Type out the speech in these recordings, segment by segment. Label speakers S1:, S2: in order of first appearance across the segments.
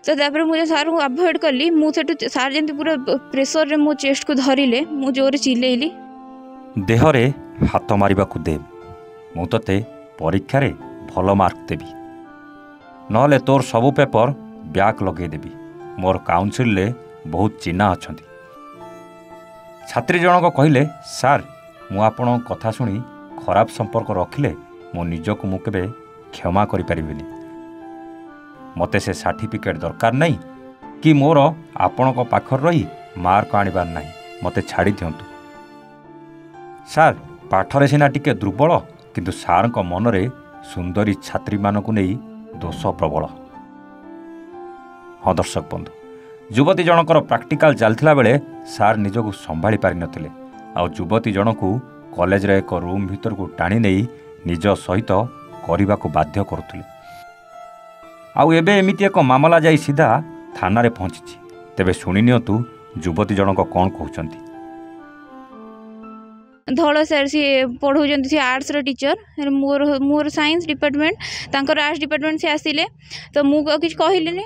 S1: तो तापर मुझे सार को अभॉइड कली मुझे सार जमी पूरा प्रेसर रे मो चेस्ट को धरिले मु जोर चिल्लेली
S2: देहरे हाथ मारिबा को दे मु तते परीक्षा रे भल मार्क देबी नहले तोर सबु पेपर ब्याक लगे देबी मोर काउंसिल ले बहुत चिन्हा अछंती। छात्री जनक कहले सार मु आपण कथा सुनी खराब संपर्क रखिले मो निजको मु केबे क्षमा करि परिबिनी मते से सर्टिफिकेट दरकार नहीं कि मोर आपण को पाखर रही मार्क आनिबार नहीं मते छाड़ी दियंतु सार पाठरे सिना टिके दुर्बल किंतु सार को मनरे सुंदरी छात्री मानकु नहीं दोष प्रबल। हाँ दर्शक बंधु युवती जनकर प्रैक्टिकल चलथिला बेले सार निजको संभाली पारि नथिले आ युवती जनकु कॉलेज रे एक रूम भीतर को टाणी नहीं निज सहित करने को बाध्य करुले आउ एबे एमिति एक मामला जाई सीधा थाना रे पहुंची तेबे सुनि नियंतु युवती जनक कौन कहउचंती।
S1: धड़ सर सी पढ़ाऊँ सी आर्ट्स टीचर मोर मोर साइंस डिपार्टमेंट तांकर आर्ट्स डिपार्टमेंट से आसिले तो मुझे किसी कहले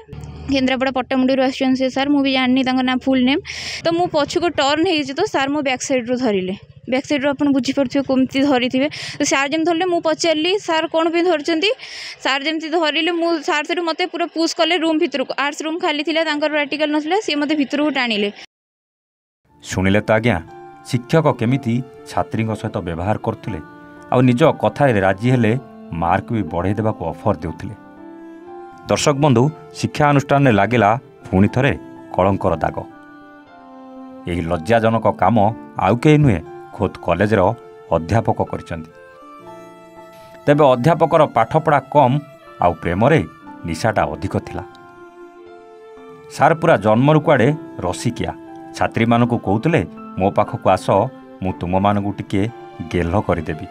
S1: केन्द्रापड़ा पट्टामुंडी आसुँचे सार मुझे जानी ना फुल नेम तो मु पछ को टर्न हो तो सार मो बैक साइड रू धरिले बैक साइड आप बुझीपारे कमती धरी थे तो सार जमी धरले मुझे पचारि सार कौन पे धरती सार जमी धरले मुझे सार से मत पूरा पुश कले रूम भितर को आर्ट्स रूम खाली थी प्रैक्टिकल ना सी मत भितर को टाणिले
S2: शुणिले तो आज्ञा शिक्षक केमिति छात्री सहित व्यवहार करथिले आ निज कथा राजी हेले मार्क भी बढ़े देवा ऑफर देउथिले। दर्शक बंधु शिक्षा अनुष्ठान में लागिला पुणी थरे कलंकर दाग यही लज्जाजनक काम आउ के नुहे खुद कॉलेज रो अध्यापक करिसंती तेबे अध्यापकर पाठपढ़ा कम आउ प्रेम रे निशाटा अधिक थिला। सार पूरा जन्मरु कुआडे रसिकिया छात्री मानकु कहउतले मो पाखकु आस मु तुम मानकु टिके गेल्ह करदेवी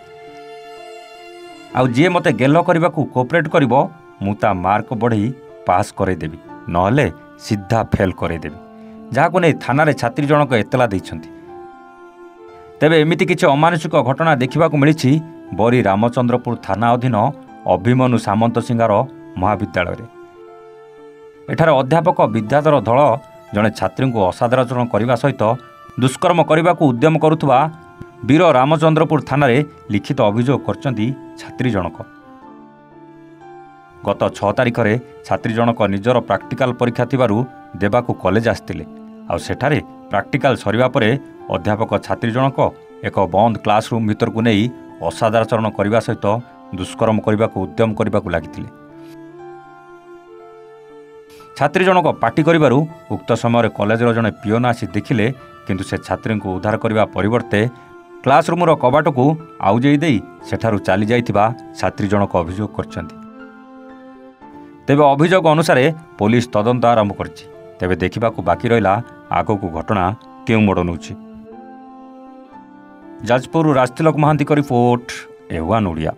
S2: आउ जी मते गेल्ह करबाकू कोऑपरेट करिवो मु ता मार्क बढ़ई पास करदेवी नहले सीधा फेल करदेवी जहाको नै थाना रे छात्री जनक एतला दैछंती। तेबे एमिति किछि अमानुषिक घटना देखिबाकू मिलिछि बरी रामचंद्रपुर थाना अधीन अभिमन्यु सामंत सिंगार महाविद्यालय रे एठार अध्यापक विद्याधर दल जड़े छात्री को असादाचरण करने सहित दुष्कर्म करने को उद्यम करुवा वीर रामचंद्रपुर थाना रे लिखित अभियोग करचंदी छात्री जनक। गत 6 तारिख रे छात्री जनक निजर प्रैक्टिकल परीक्षा थिबारु देबाकू कॉलेज आस्तिले आ सेठारे प्रैक्टिकल सरिबा परे अध्यापक छात्री जनक एक बंद क्लासरूम भीतर को नहीं असादाचरण करने सहित दुष्कर्म करने को उद्यम करने को लगिथिले। छात्री जनक पार्टी करिबारु उक्त समय कॉलेज जड़े पिओन आसी देखिले किंतु से छात्री को उद्धार करने परिवर्ते क्लासरूम रो कबाट को आउजेई देई सेठारु चली जाइथिबा छात्री जनक अभियोग करछंती। तेबे अभियोग अनुसार पुलिस तदंत आरंभ करछि तेबे देखिबाकू बाकी रहिला आगो को घटना केउ मोड़ नउछि। जाजपुर राजतिलक महांती का रिपोर्ट एवान ओडिया।